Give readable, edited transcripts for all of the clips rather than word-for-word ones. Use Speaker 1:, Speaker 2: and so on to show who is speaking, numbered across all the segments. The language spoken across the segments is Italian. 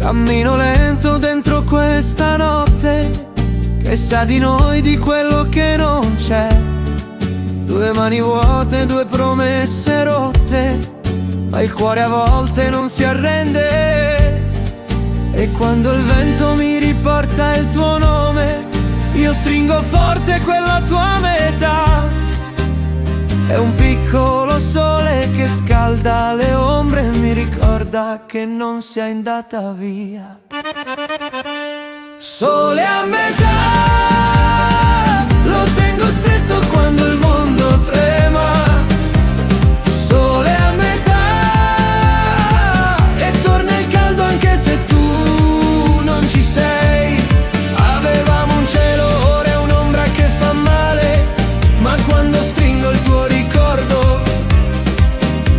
Speaker 1: Cammino lento dentro questa notte che sa di noi, di quello che non c'è. Due mani vuote, due promesse rotte, ma il cuore a volte non si arrende. E quando il vento mi riporta il tuo nome, io stringo forte quella tua metà. È un piccolo sole che scalda le ombre e mi ricorda che non sei andata via. Sole a metà, lo tengo stretto quando il mondo trema. Sole a metà, e torna il caldo anche se tu non ci sei. Avevamo un cielo, ora è un'ombra che fa male, ma quando stringo il tuo ricordo,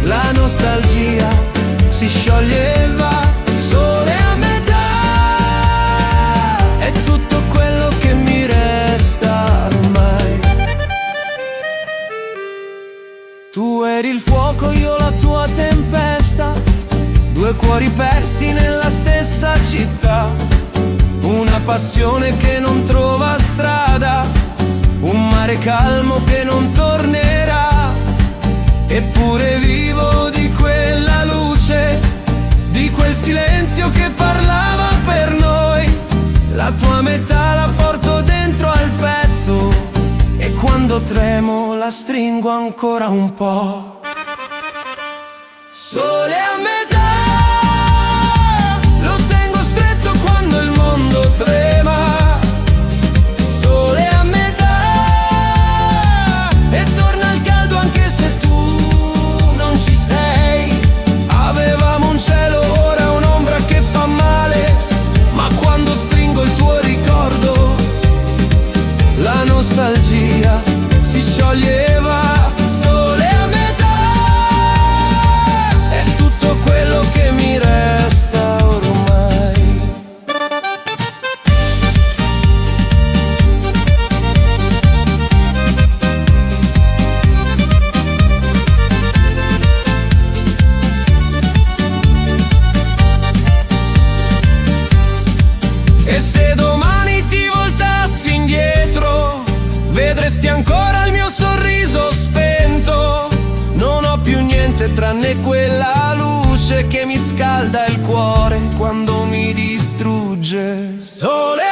Speaker 1: la nostalgia si scioglie e va. Sole a metà, è tutto quello che mi resta ormai. Tu eri il fuoco, io la tua tempesta, due cuori persi nella stessa città. Una passione che non trova strada, un mare calmo che non tornerà. Eppure vivo di quella luce, di quel silenzio che parlava per noi. La tua metà la porto dentro al petto, e quando tremo la stringo ancora un po'. Sole a metà, lo tengo stretto quando il mondo trema. Sole a metà, e torna il caldo anche se tu non ci sei. Avevamo un cielo, ora un'ombra che fa male, ma quando stringo il tuo ricordo, la nostalgia si scioglieva. Sole a metà, è tutto quello che mi resta ormai. E se domani ti voltassi indietro, vedresti ancora il mio sorriso spento. Non ho più niente tranne quella luce che mi scalda il cuore quando mi distrugge. Sole